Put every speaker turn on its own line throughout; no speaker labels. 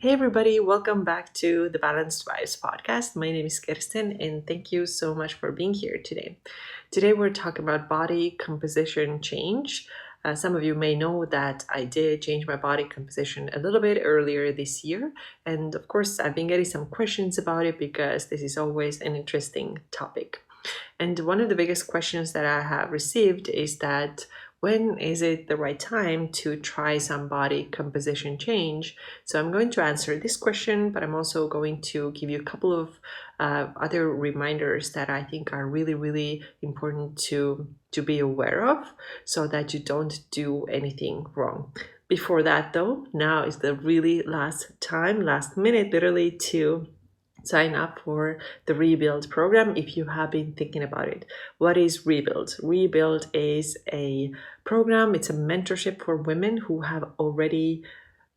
Hey everybody, welcome back to the Balanced Vibes podcast. My name is Kirsten and thank you so much for being here today. Today we're talking about body composition change. Some of you may know that I did change my body composition a little bit earlier this year. And of course, I've been getting some questions about it because this is always an interesting topic. And one of the biggest questions that I have received is that when is it the right time to try some body composition change? So I'm going to answer this question, but I'm also going to give you a couple of other reminders that I think are really, really important to be aware of so that you don't do anything wrong. Before that though, now is the really last minute literally to sign up for the Rebuild program if you have been thinking about it. What is Rebuild? Rebuild is a program, it's a mentorship for women who have already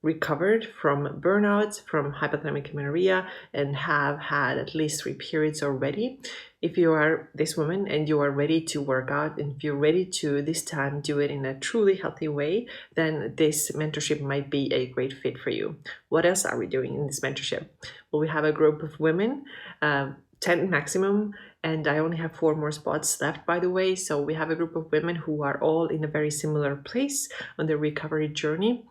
recovered from burnout, from hypothalamic amenorrhea, and have had at least 3 periods already. If you are this woman and you are ready to work out, and if you're ready to this time do it in a truly healthy way, then this mentorship might be a great fit for you. What else are we doing in this mentorship? Well, we have a group of women, 10 maximum, and I only have 4 more spots left, by the way. So we have a group of women who are all in a very similar place on their recovery journey.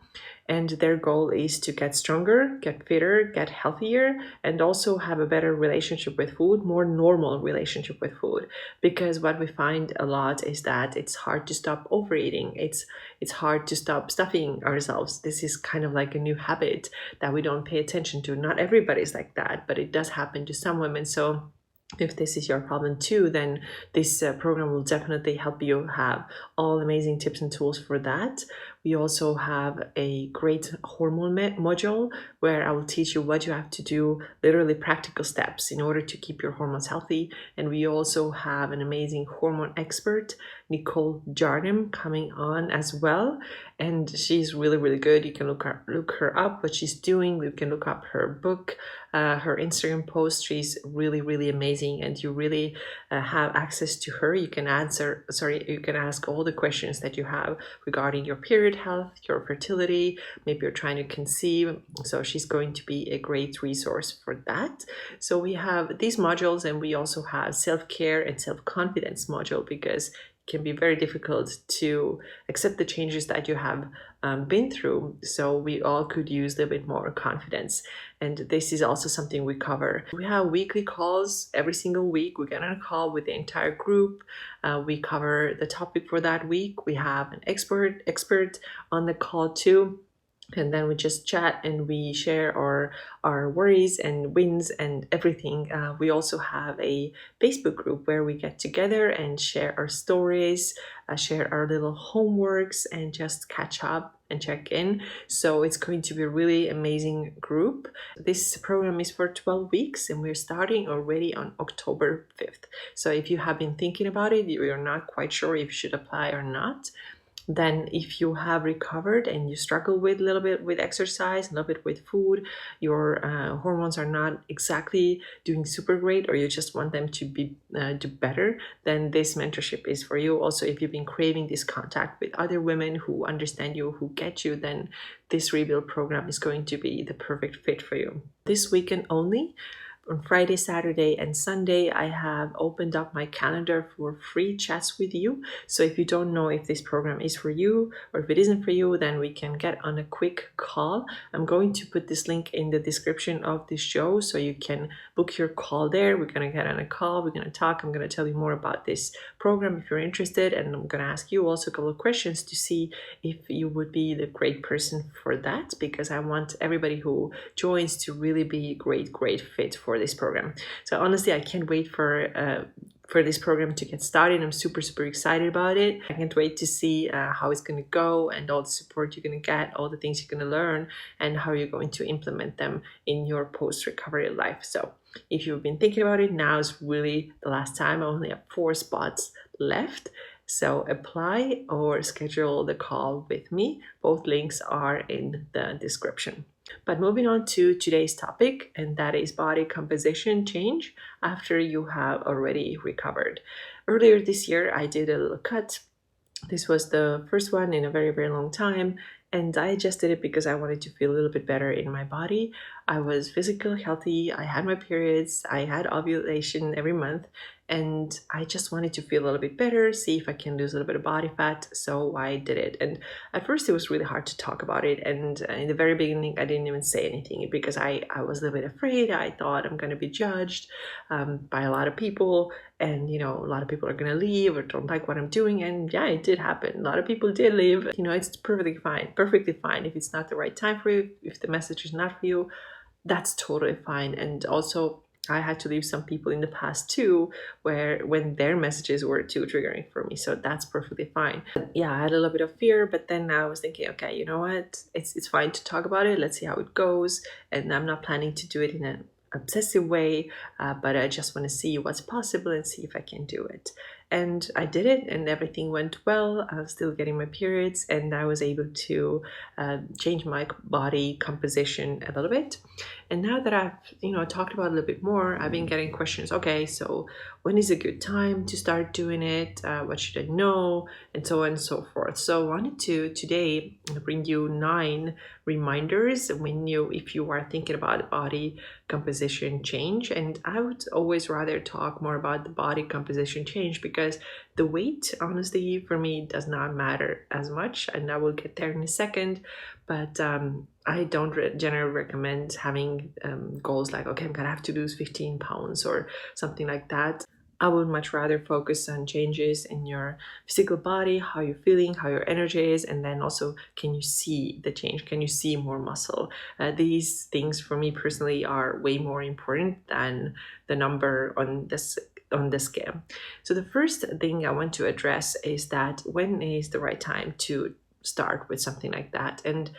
And their goal is to get stronger, get fitter, get healthier, and also have a better relationship with food, more normal relationship with food. Because what we find a lot is that it's hard to stop overeating. It's hard to stop stuffing ourselves. This is kind of like a new habit that we don't pay attention to. Not everybody's like that, but it does happen to some women. So if this is your problem too, then this program will definitely help you have all amazing tips and tools for that. We also have a great hormone module where I will teach you what you have to do, literally practical steps in order to keep your hormones healthy. And we also have an amazing hormone expert, Nicole Jardim, coming on as well. And she's really, really good. You can look her up, what she's doing. You can look up her book, her Instagram post. She's really, really amazing. And you really have access to her. You can ask all the questions that you have regarding your period health, your fertility, maybe you're trying to conceive. So she's going to be a great resource for that. So we have these modules, and we also have self-care and self-confidence module, because can be very difficult to accept the changes that you have been through. So we all could use a little bit more confidence. And this is also something we cover. We have weekly calls every single week. We get on a call with the entire group. We cover the topic for that week. We have an expert on the call too. And then we just chat and we share our worries and wins and everything. We also have a Facebook group where we get together and share our stories, share our little homeworks, and just catch up and check in. So it's going to be a really amazing group. This program is for 12 weeks and we're starting already on October 5th. So if you have been thinking about it, you're not quite sure if you should apply or not, then if you have recovered and you struggle with a little bit with exercise, a little bit with food, your hormones are not exactly doing super great, or you just want them to be do better, then this mentorship is for you. Also, if you've been craving this contact with other women who understand you, who get you, then this Rebuild program is going to be the perfect fit for you. This weekend only, on Friday, Saturday, and Sunday, I have opened up my calendar for free chats with you. So if you don't know if this program is for you or if it isn't for you, then we can get on a quick call. I'm going to put this link in the description of this show so you can book your call there. We're going to get on a call. We're going to talk. I'm going to tell you more about this program if you're interested. And I'm going to ask you also a couple of questions to see if you would be the great person for that, because I want everybody who joins to really be a great fit for this program. So honestly, I can't wait for this program to get started. I'm super excited about it. I can't wait to see how it's going to go and all the support you're going to get, all the things you're going to learn, and how you're going to implement them in your post-recovery life. So if you've been thinking about it, now is really the last time. I only have 4 spots left. So apply or schedule the call with me. Both links are in the description. But moving on to today's topic, and that is body composition change after you have already recovered. Earlier this year, I did a little cut. This was the first one in a very long time, And I just did it because I wanted to feel a little bit better in my body. I was physically healthy, I had my periods, I had ovulation every month, and I just wanted to feel a little bit better, see if I can lose a little bit of body fat. So I did it. And at first it was really hard to talk about it. And in the very beginning, I didn't even say anything because I was a little bit afraid. I thought I'm going to be judged by a lot of people. And, a lot of people are going to leave or don't like what I'm doing. And yeah, it did happen. A lot of people did leave. It's perfectly fine. Perfectly fine. If it's not the right time for you, if the message is not for you, that's totally fine. And also, I had to leave some people in the past too, when their messages were too triggering for me. So that's perfectly fine. Yeah, I had a little bit of fear, but then I was thinking, okay, you know what? It's fine to talk about it. Let's see how it goes. And I'm not planning to do it in an obsessive way, but I just want to see what's possible and see if I can do it. And I did it, and everything went well. I was still getting my periods, and I was able to change my body composition a little bit. And now that I've talked about it a little bit more, I've been getting questions. Okay, so when is a good time to start doing it? What should I know? And so on and so forth. So I wanted to today bring you 9 reminders if you are thinking about body composition change. And I would always rather talk more about the body composition change because the weight, honestly, for me does not matter as much, and I will get there in a second. But I don't generally recommend having goals like, okay, I'm gonna have to lose 15 pounds or something like that. I would much rather focus on changes in your physical body, how you're feeling, how your energy is, and then also, can you see the change? Can you see more muscle? These things for me personally are way more important than the number on the scale. So the first thing I want to address is that when is the right time to start with something like that? And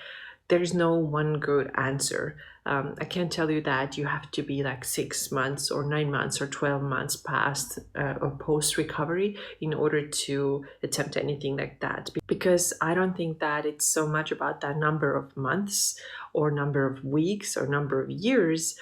there's no one good answer. I can't tell you that you have to be like 6 months or 9 months or 12 months past or post recovery in order to attempt anything like that. Because I don't think that it's so much about that number of months or number of weeks or number of years.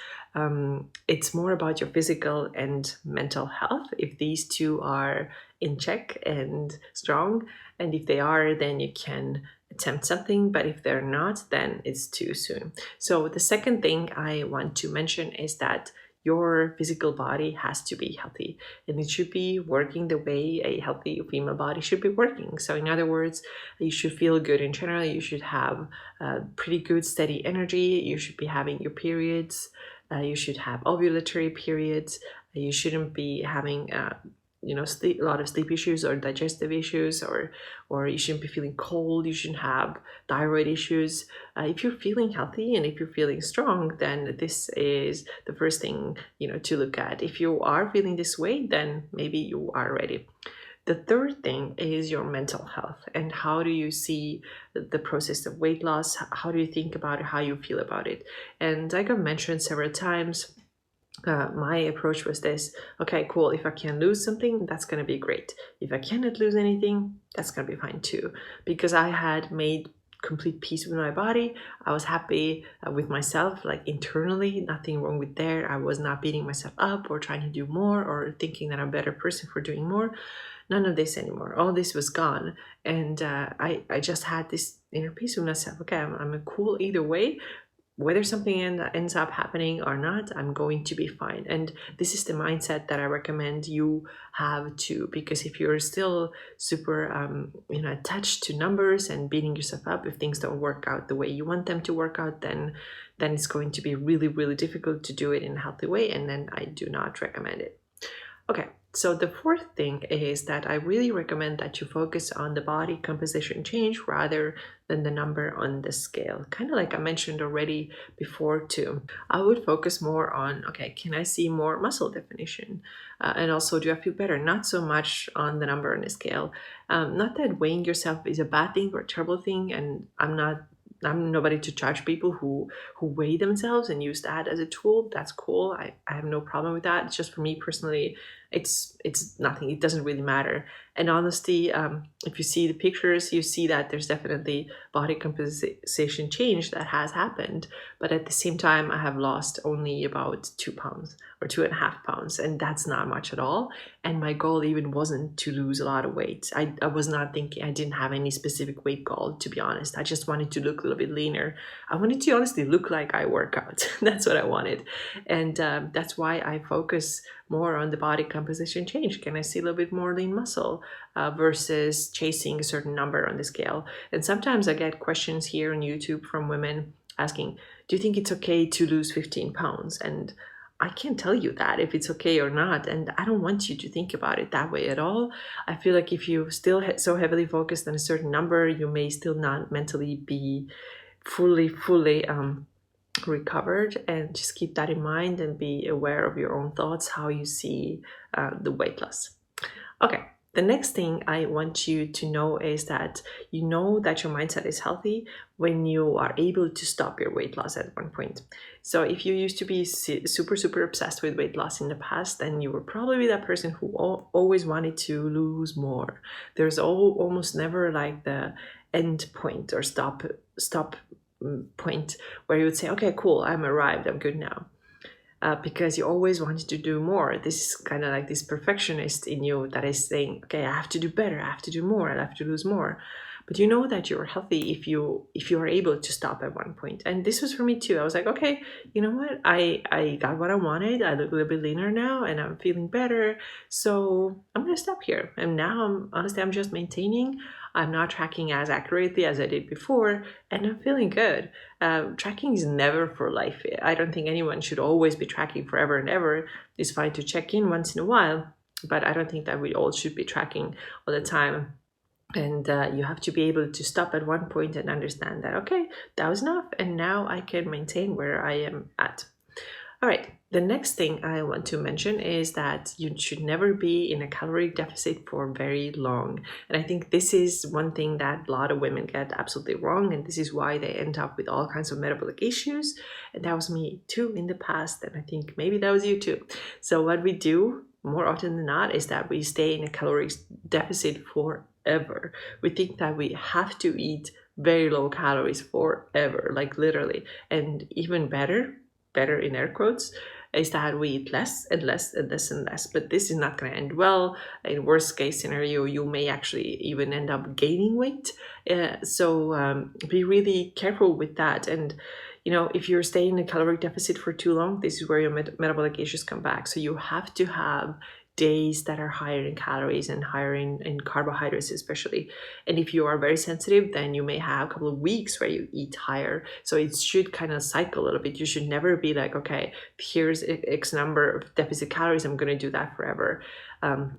It's more about your physical and mental health. If these two are in check and strong, and if they are, then you can attempt something, but if they're not, then it's too soon. So the second thing I want to mention is that your physical body has to be healthy, and it should be working the way a healthy female body should be working. So in other words, you should feel good in general. You should have pretty good steady energy. You should be having your periods. You should have ovulatory periods. You shouldn't be having a lot of sleep issues or digestive issues, or you shouldn't be feeling cold. You shouldn't have thyroid issues. If you're feeling healthy and if you're feeling strong, then this is the first thing to look at. If you are feeling this way, then maybe you are ready. The third thing is your mental health, and how do you see the process of weight loss? How do you think about it? How you feel about it? And like I've mentioned several times, my approach was this: okay, cool, if I can lose something, that's going to be great. If I cannot lose anything, that's going to be fine too, because I had made complete peace with my body. I was happy with myself, like internally, nothing wrong with there. I was not beating myself up or trying to do more or thinking that I'm a better person for doing more. None of this anymore. All this was gone, and I just had this inner peace with myself. Okay, I'm cool either way. Whether something ends up happening or not, I'm going to be fine. And this is the mindset that I recommend you have too, because if you're still super attached to numbers and beating yourself up if things don't work out the way you want them to work out, then it's going to be really, really difficult to do it in a healthy way, and then I do not recommend it. Okay, so the fourth thing is that I really recommend that you focus on the body composition change rather than the number on the scale. Kind of like I mentioned already before too. I would focus more on, okay, can I see more muscle definition? And also, do I feel better? Not so much on the number on the scale. Not that weighing yourself is a bad thing or a terrible thing, and I'm not I'm nobody to judge people who weigh themselves and use that as a tool. That's cool. I have no problem with that. It's just for me personally, it's nothing. It doesn't really matter. And honestly, if you see the pictures, you see that there's definitely body composition change that has happened. But at the same time, I have lost only about 2 pounds or 2.5 pounds, and that's not much at all. And my goal even wasn't to lose a lot of weight. I was not thinking, I didn't have any specific weight goal, to be honest. I just wanted to look a little bit leaner. I wanted to honestly look like I work out. That's what I wanted. And that's why I focus more on the body composition change. Can I see a little bit more lean muscle versus chasing a certain number on the scale? And sometimes I get questions here on YouTube from women asking, do you think it's okay to lose 15 pounds? And I can't tell you that if it's okay or not. And I don't want you to think about it that way at all. I feel like if you still so heavily focused on a certain number, you may still not mentally be fully recovered. And just keep that in mind and be aware of your own thoughts, how you see the weight loss. Okay. The next thing I want you to know is that you know that your mindset is healthy when you are able to stop your weight loss at one point. So if you used to be super obsessed with weight loss in the past, then you were probably that person who always wanted to lose more. There's almost never like the end point or stop point where you would say, okay, cool, I'm arrived, I'm good now. Because you always wanted to do more. This is kind of like this perfectionist in you that is saying, okay, I have to do better, I have to do more, I have to lose more. But you know that you're healthy if you are able to stop at one point. And this was for me too. I was like, okay, you know what? I got what I wanted. I look a little bit leaner now and I'm feeling better. So I'm gonna stop here. And now I'm just maintaining. I'm not tracking as accurately as I did before, and I'm feeling good. Tracking is never for life. I don't think anyone should always be tracking forever and ever. It's fine to check in once in a while, but I don't think that we all should be tracking all the time. And you have to be able to stop at one point and understand that, okay, that was enough, and now I can maintain where I am at. All right, the next thing I want to mention is that you should never be in a calorie deficit for very long. And I think this is one thing that a lot of women get absolutely wrong, and this is why they end up with all kinds of metabolic issues. And that was me too in the past, and I think maybe that was you too. So what we do more often than not is that we stay in a calorie deficit forever. We think that we have to eat very low calories forever, like literally. And even better in air quotes, is that we eat less and less and less and less. But this is not going to end well. In worst case scenario, you may actually even end up gaining weight. So be really careful with that. And you know, if you're staying in a calorie deficit for too long, this is where your metabolic issues come back. So you have to have days that are higher in calories and higher in carbohydrates especially. And if you are very sensitive, then you may have a couple of weeks where you eat higher. So it should kind of cycle a little bit. You should never be like, okay, here's X number of deficit calories, I'm going to do that forever.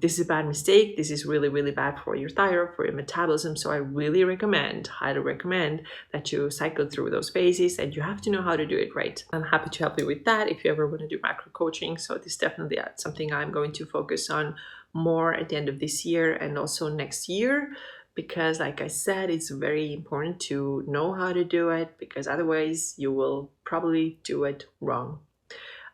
This is a bad mistake. This is really, really bad for your thyroid, for your metabolism. So I really highly recommend that you cycle through those phases, and you have to know how to do it right. I'm happy to help you with that if you ever want to do macro coaching. So this is definitely something I'm going to focus on more at the end of this year and also next year, because like I said, it's very important to know how to do it, because otherwise you will probably do it wrong.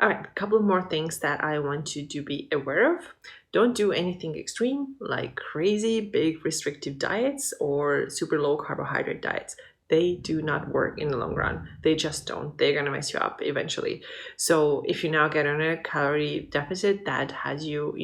All right, a couple of more things that I want you to be aware of. Don't do anything extreme like crazy big restrictive diets or super low carbohydrate diets. They do not work in the long run. They just don't. They're going to mess you up eventually. So if you now get on a calorie deficit that has you,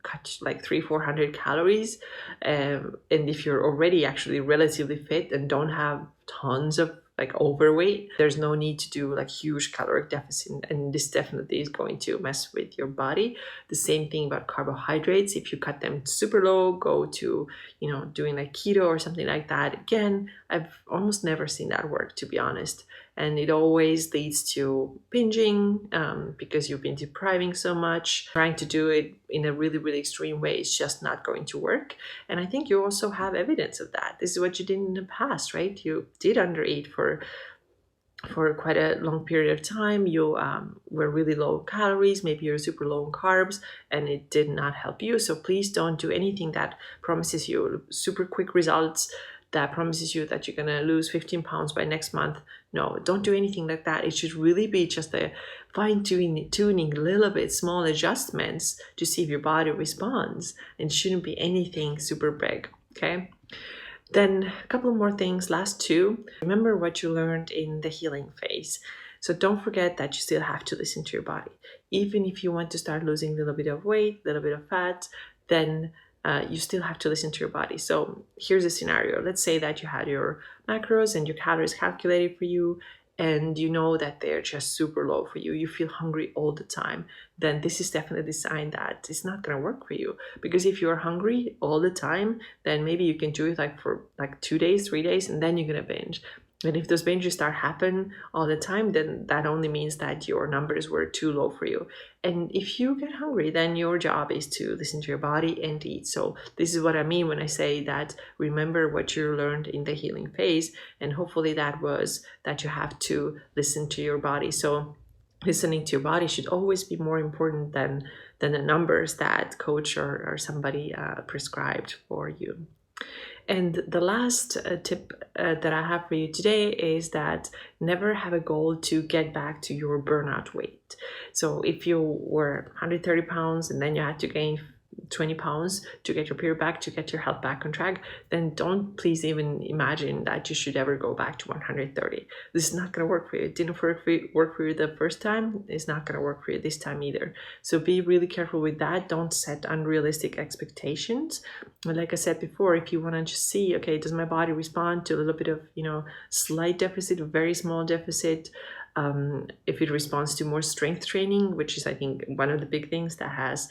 cut like 300-400 calories, and if you're already actually relatively fit and don't have tons of like overweight, there's no need to do like huge caloric deficit, and this definitely is going to mess with your body. The same thing about carbohydrates. If you cut them super low, go to doing like keto or something like that, again, I've almost never seen that work, to be honest. And it always leads to binging because you've been depriving so much. Trying to do it in a really, really extreme way is just not going to work. And I think you also have evidence of that. This is what you did in the past, right? You did undereat for quite a long period of time. You were really low calories, maybe you're super low in carbs, and it did not help you. So please don't do anything that promises you super quick results that promises you that you're going to lose 15 pounds by next month. No, don't do anything like that. It should really be just a tuning a little bit, small adjustments to see if your body responds. And it shouldn't be anything super big, okay? Then a couple more things, last two. Remember what you learned in the healing phase. So don't forget that you still have to listen to your body. Even if you want to start losing a little bit of weight, a little bit of fat, then you still have to listen to your body. So here's a scenario. Let's say that you had your macros and your calories calculated for you, and you know that they're just super low for you. You feel hungry all the time. Then this is definitely a sign that it's not going to work for you. Because if you're hungry all the time, then maybe you can do it like for like 2 days, 3 days, and then you're going to binge. And if those binges start happen all the time, then that only means that your numbers were too low for you. And if you get hungry, then your job is to listen to your body and eat. So this is what I mean when I say that remember what you learned in the healing phase. And hopefully that was that you have to listen to your body. So listening to your body should always be more important than the numbers that coach or somebody prescribed for you. And the last tip that I have for you today is that never have a goal to get back to your burnout weight. So if you were 130 pounds and then you had to gain 20 pounds to get your period back, to get your health back on track, then don't please even imagine that you should ever go back to 130. This is not going to work for you. It didn't work for you the first time. It's not going to work for you this time either. So be really careful with that. Don't set unrealistic expectations. Like I said before, if you want to just see, okay, does my body respond to a little bit of, slight deficit, very small deficit, if it responds to more strength training, which is, I think, one of the big things that has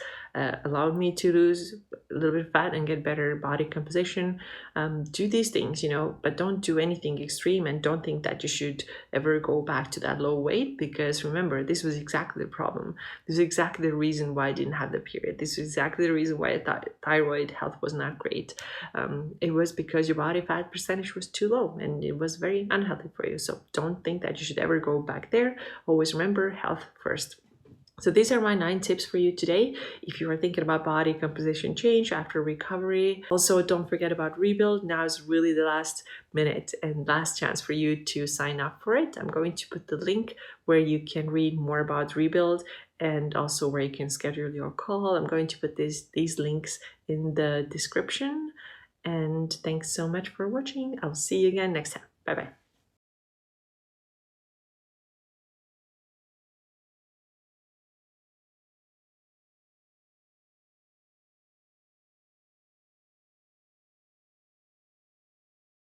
allowed me to lose a little bit of fat and get better body composition. Do these things, but don't do anything extreme, and don't think that you should ever go back to that low weight, because remember, this was exactly the problem. This is exactly the reason why I didn't have the period. This is exactly the reason why thyroid health was not great. It was because your body fat percentage was too low and it was very unhealthy for you. So don't think that you should ever go back there. Always remember health first. So these are my 9 tips for you today if you are thinking about body composition change after recovery. Also, don't forget about Rebuild. Now is really the last minute and last chance for you to sign up for it. I'm going to put the link where you can read more about Rebuild and also where you can schedule your call. I'm going to put these links in the description. And thanks so much for watching. I'll see you again next time. Bye-bye.